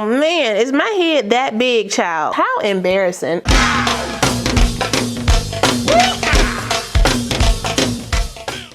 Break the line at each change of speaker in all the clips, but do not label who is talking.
man, is my head that big, child? How embarrassing.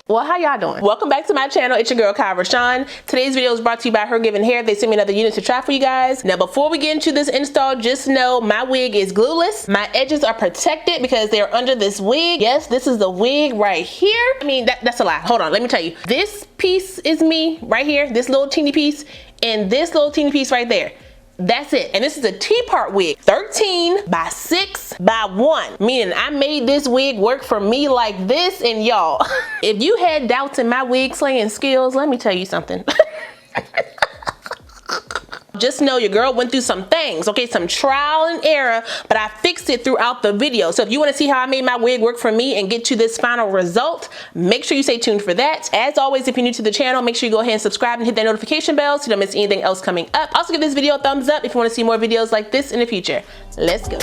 Well, how y'all doing? Welcome back to my channel. It's your girl, RaShon. Today's video is brought to you by HergivenHair. They sent me another unit to try for you guys. Now, before we get into this install, just know my wig is glueless. My edges are protected because they're under this wig. Yes, this is the wig right here. I mean, that's a lie. Hold on, let me tell you. This piece is me right here, this little teeny piece, and this little teeny piece right there. That's it. And this is a T-part wig, 13 by 6 by 1, meaning I made this wig work for me like this. And y'all, if you had doubts in my wig slaying skills, let me tell you something. Just know your girl went through some things, okay, some trial and error, but I fixed it throughout the video. So if you want to see how I made my wig work for me and get to this final result, make sure you stay tuned for that. As always, if you're new to the channel, make sure you go ahead and subscribe and hit that notification bell so you don't miss anything else coming up. Also, give this video a thumbs up if you want to see more videos like this in the future. Let's go.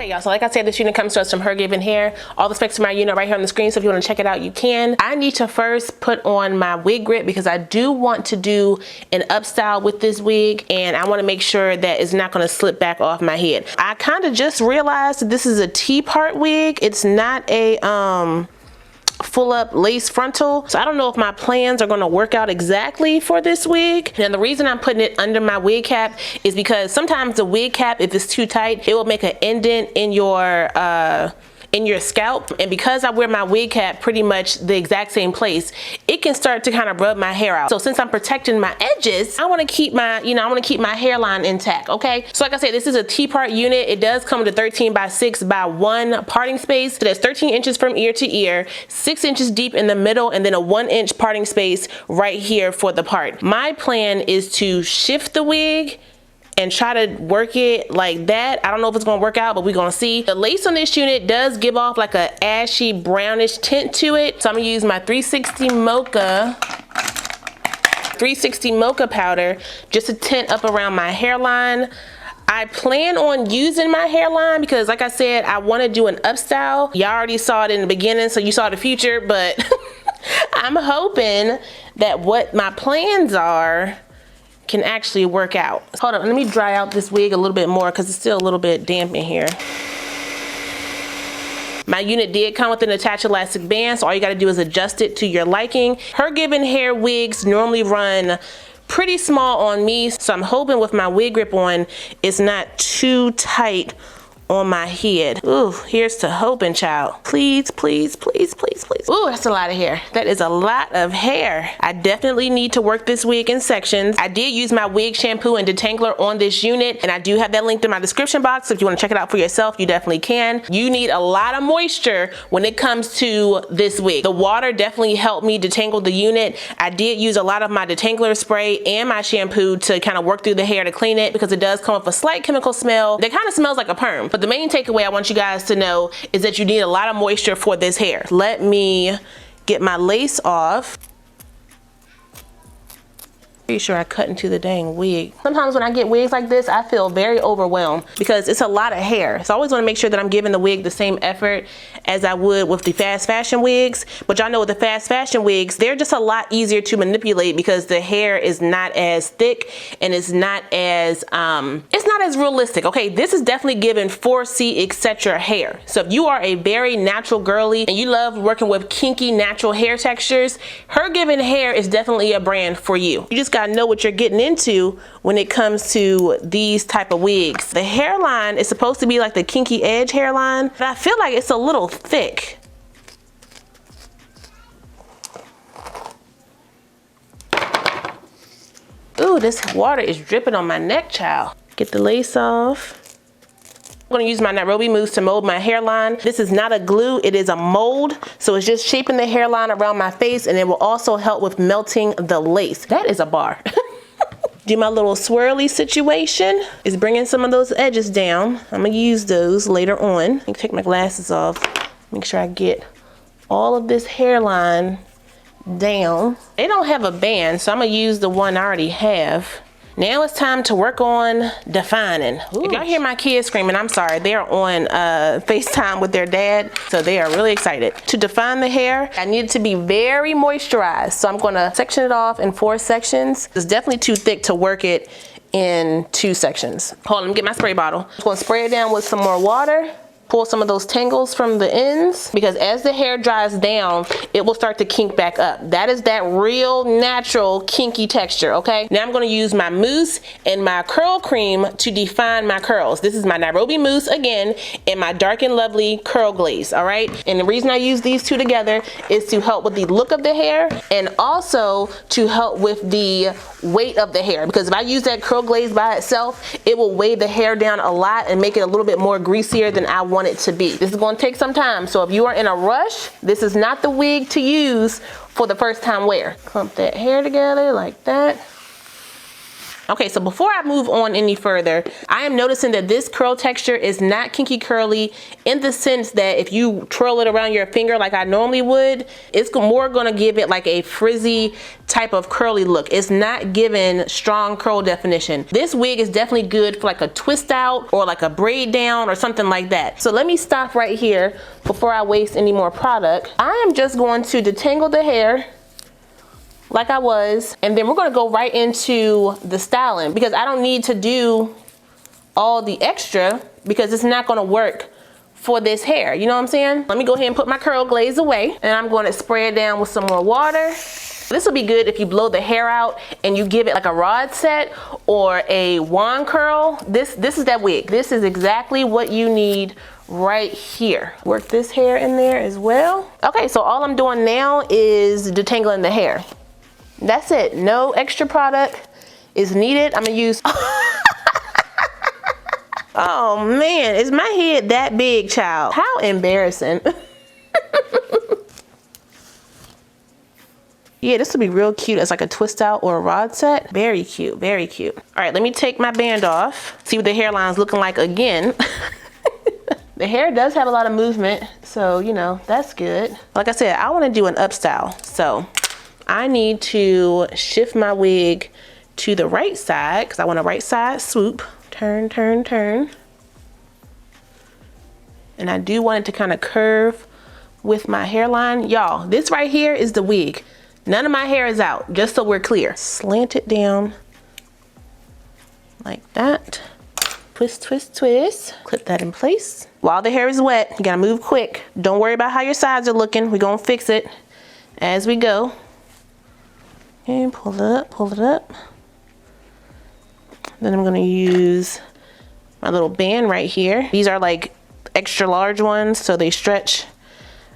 Y'all, so like I said, this unit comes to us from HergivenHair. All the specs of my unit right here on the screen, so if you want to check it out, you can. I need to first put on my wig grip because I do want to do an up style with this wig, and I want to make sure that it's not going to slip back off my head. I kind of just realized that this is a T-part wig. It's not a full up lace frontal, so I don't know if my plans are going to work out exactly for this wig. And the reason I'm putting it under my wig cap is because sometimes the wig cap, if it's too tight, it will make an indent in your scalp, and because I wear my wig cap pretty much the exact same place, it can start to kind of rub my hair out. So since I'm protecting my edges, I want to keep my, I want to keep my hairline intact, okay? So like I said, this is a T-part unit. It does come with a 13 by 6 by 1 parting space. So that's 13 inches from ear to ear, 6 inches deep in the middle, and then a 1-inch parting space right here for the part. My plan is to shift the wig and try to work it like that. I don't know if it's gonna work out, but we're gonna see. The lace on this unit does give off like a ashy brownish tint to it. So I'm gonna use my 360 Mocha powder just to tint up around my hairline. I plan on using my hairline because like I said, I wanna do an up style. Y'all already saw it in the beginning, so you saw the future, but I'm hoping that what my plans are can actually work out. Hold on, let me dry out this wig a little bit more because it's still a little bit damp in here. My unit did come with an attached elastic band, so all you gotta do is adjust it to your liking. HergivenHair wigs normally run pretty small on me, so I'm hoping with my wig grip on, it's not too tight on my head. Ooh, here's to hoping, child. Please, please, please, please, please. Ooh, that's a lot of hair. That is a lot of hair. I definitely need to work this wig in sections. I did use my wig shampoo and detangler on this unit, and I do have that linked in my description box. So if you want to check it out for yourself, you definitely can. You need a lot of moisture when it comes to this wig. The water definitely helped me detangle the unit. I did use a lot of my detangler spray and my shampoo to kind of work through the hair to clean it because it does come with a slight chemical smell that kind of smells like a perm. But the main takeaway I want you guys to know is that you need a lot of moisture for this hair. Let me get my lace off. Pretty sure I cut into the dang wig. Sometimes when I get wigs like this, I feel very overwhelmed because it's a lot of hair. So I always want to make sure that I'm giving the wig the same effort as I would with the fast fashion wigs. But y'all know with the fast fashion wigs, they're just a lot easier to manipulate because the hair is not as thick and it's not as realistic. Okay, this is definitely given 4C etc. hair. So if you are a very natural girly and you love working with kinky natural hair textures, HergivenHair is definitely a brand for you. You just gotta know what you're getting into when it comes to these type of wigs. The hairline is supposed to be like the kinky edge hairline, but I feel like it's a little thick. Ooh, this water is dripping on my neck, child. Get the lace off. I'm gonna use my Nairobi mousse to mold my hairline. This is not a glue, it is a mold. So it's just shaping the hairline around my face, and it will also help with melting the lace. That is a bar. Do my little swirly situation. Is bringing some of those edges down. I'm gonna use those later on. I take my glasses off. Make sure I get all of this hairline down. They don't have a band, so I'm gonna use the one I already have. Now it's time to work on defining. Ooh. If y'all hear my kids screaming, I'm sorry. They're on FaceTime with their dad, so they are really excited. To define the hair, I need it to be very moisturized. So I'm gonna section it off in 4 sections. It's definitely too thick to work it in 2 sections. Hold on, let me get my spray bottle. I'm gonna spray it down with some more water. Pull some of those tangles from the ends, because as the hair dries down, it will start to kink back up. That is that real natural kinky texture, okay? Now I'm gonna use my mousse and my curl cream to define my curls. This is my Nairobi mousse again, and my Dark and Lovely curl glaze, all right? And the reason I use these 2 together is to help with the look of the hair and also to help with the weight of the hair, because if I use that curl glaze by itself, it will weigh the hair down a lot and make it a little bit more greasier than I want it to be. This is going to take some time, so if you are in a rush, this is not the wig to use for the first time wear. Clump that hair together like that. Okay, so before I move on any further, I am noticing that this curl texture is not kinky curly in the sense that if you twirl it around your finger like I normally would, it's more gonna give it like a frizzy type of curly look. It's not giving strong curl definition. This wig is definitely good for like a twist out or like a braid down or something like that. So let me stop right here before I waste any more product. I am just going to detangle the hair like I was, and then we're gonna go right into the styling, because I don't need to do all the extra because it's not gonna work for this hair, you know what I'm saying? Let me go ahead and put my curl glaze away, and I'm gonna spray it down with some more water. This will be good if you blow the hair out and you give it like a rod set or a wand curl. This is that wig. This is exactly what you need right here. Work this hair in there as well. Okay, so all I'm doing now is detangling the hair. That's it. No extra product is needed. I'm gonna use oh man, is my head that big, child? How embarrassing. Yeah, this would be real cute as like a twist out or a rod set. Very cute, very cute. All right, let me take my band off. See what the hairline's looking like again. The hair does have a lot of movement, so you know, that's good. Like I said, I wanna do an up style, so I need to shift my wig to the right side because I want a right side swoop. Turn, turn, turn. And I do want it to kind of curve with my hairline. Y'all, this right here is the wig. None of my hair is out, just so we're clear. Slant it down like that. Twist, twist, twist. Clip that in place. While the hair is wet, you gotta move quick. Don't worry about how your sides are looking. We're gonna fix it as we go. And pull it up, pull it up. Then I'm gonna use my little band right here. These are like extra large ones, so they stretch.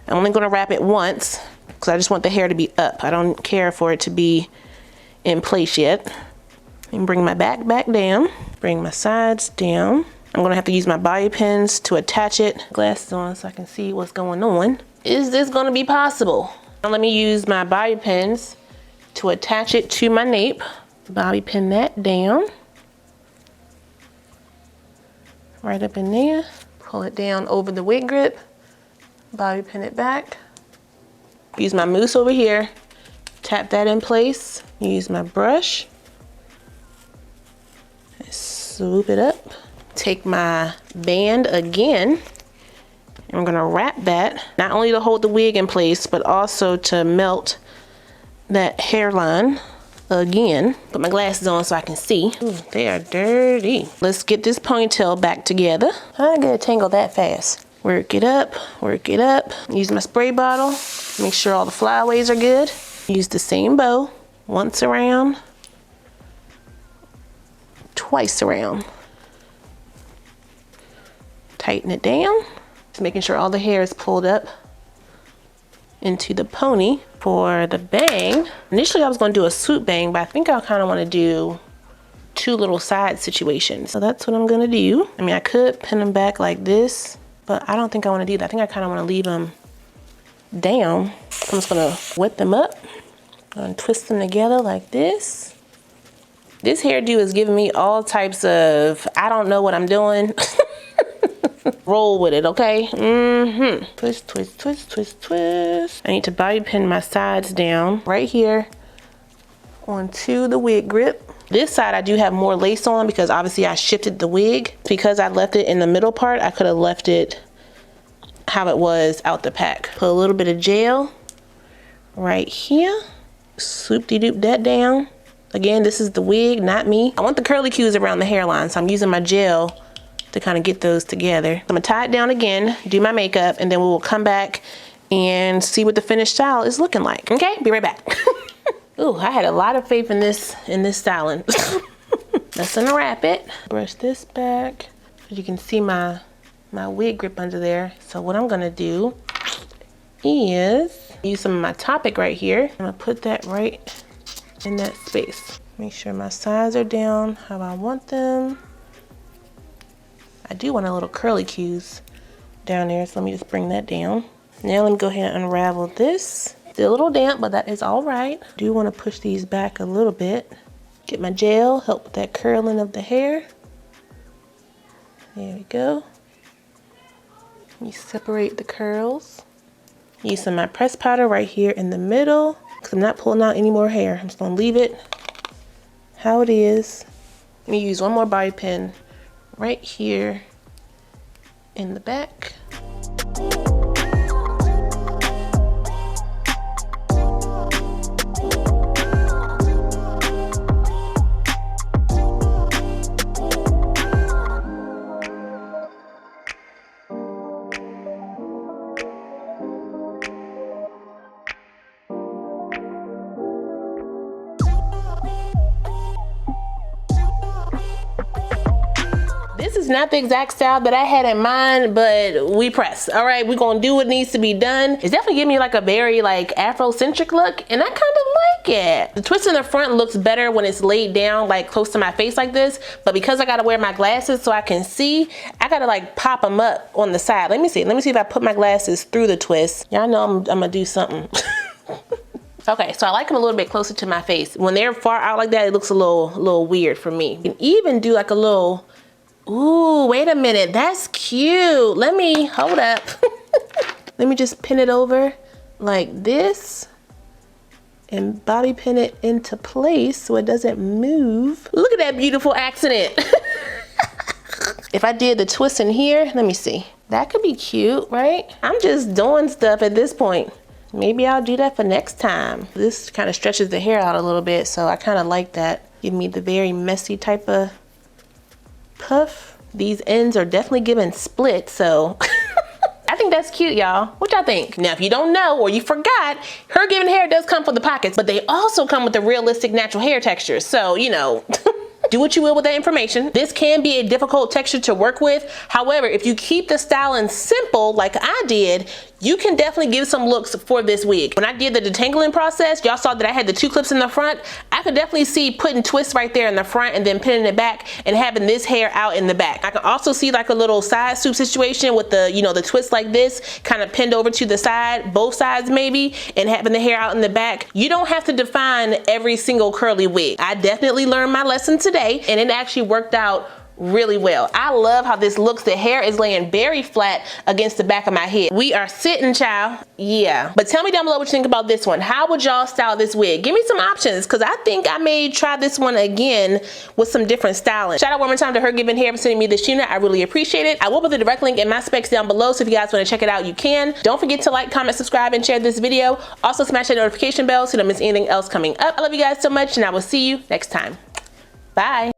I'm only gonna wrap it once because I just want the hair to be up. I don't care for it to be in place yet. And bring my back down, bring my sides down. I'm gonna have to use my bobby pins to attach it. Glasses on so I can see what's going on. Is this gonna be possible? Now let me use my bobby pins to attach it to my nape. Bobby pin that down. Right up in there. Pull it down over the wig grip. Bobby pin it back. Use my mousse over here. Tap that in place. Use my brush. Swoop it up. Take my band again. And I'm gonna wrap that, not only to hold the wig in place, but also to melt that hairline again. Put my glasses on so I can see. Ooh, they are dirty. Let's get this ponytail back together. How did I get it tangled that fast? Work it up, work it up. Use my spray bottle. Make sure all the flyaways are good. Use the same bow. Once around, twice around. Tighten it down. Just making sure all the hair is pulled up into the pony. For the bang, initially I was going to do a swoop bang, but I think I kind of want to do 2 little side situations. So that's what I'm going to do. I mean, I could pin them back like this, but I don't think I want to do that. I think I kind of want to leave them down. I'm just going to wet them up and twist them together like this. This hairdo is giving me all types of, I don't know what I'm doing. Roll with it, okay? Twist, twist, twist, twist, twist. I need to bobby pin my sides down right here onto the wig grip. This side I do have more lace on because obviously I shifted the wig. Because I left it in the middle part, I could have left it how it was out the pack. Put a little bit of gel right here. Swoop-de-doop that down. Again, this is the wig, not me. I want the curly cues around the hairline, so I'm using my gel to kind of get those together. I'm gonna tie it down again, do my makeup, and then we will come back and see what the finished style is looking like. Okay, be right back. Ooh, I had a lot of faith in this styling. Let's unwrap it. Brush this back. As you can see my wig grip under there. So what I'm gonna do is use some of my Topic right here. I'm gonna put that right in that space. Make sure my sides are down how I want them. I do want a little curly cues down there, so let me just bring that down. Now let me go ahead and unravel this. Still a little damp, but that is all right. Do want to push these back a little bit. Get my gel, help with that curling of the hair. There we go. Let me separate the curls. Use some of my pressed powder right here in the middle, because I'm not pulling out any more hair. I'm just gonna leave it how it is. Let me use one more bobby pin right here in the back. This is not the exact style that I had in mind, but we press. All right, we're gonna do what needs to be done. It's definitely giving me like a very like Afrocentric look, and I kind of like it. The twist in the front looks better when it's laid down like close to my face like this, but because I gotta wear my glasses so I can see, I gotta like pop them up on the side. Let me see if I put my glasses through the twist. Y'all know I'm gonna do something. Okay, so I like them a little bit closer to my face. When they're far out like that, it looks a little weird for me. You can even do like a little, ooh, wait a minute, that's cute. Let me, hold up. Let me just pin it over like this and bobby pin it into place so it doesn't move. Look at that beautiful accident. If I did the twist in here, let me see. That could be cute, right? I'm just doing stuff at this point. Maybe I'll do that for next time. This kind of stretches the hair out a little bit, so I kind of like that. Give me the very messy type of puff. These ends are definitely giving split, so I think that's cute, y'all. What y'all think? Now, if you don't know or you forgot, HergivenHair does come for the pockets, but they also come with the realistic natural hair texture. So, you know, do what you will with that information. This can be a difficult texture to work with. However, if you keep the styling simple like I did, you can definitely give some looks for this wig. When I did the detangling process, y'all saw that I had the 2 clips in the front. I could definitely see putting twists right there in the front and then pinning it back and having this hair out in the back. I can also see like a little side swoop situation with the, you know, the twist like this, kind of pinned over to the side, both sides maybe, and having the hair out in the back. You don't have to define every single curly wig. I definitely learned my lesson today, and it actually worked out really well. I love how this looks. The hair is laying very flat against the back of my head. We are sitting, child. Yeah. But tell me down below what you think about this one. How would y'all style this wig? Give me some options, because I think I may try this one again with some different styling. Shout out one more time to HergivenHair for sending me this unit. I really appreciate it. I will put the direct link in my specs down below, so if you guys want to check it out, you can. Don't forget to like, comment, subscribe, and share this video. Also smash that notification bell so you don't miss anything else coming up. I love you guys so much, and I will see you next time. Bye.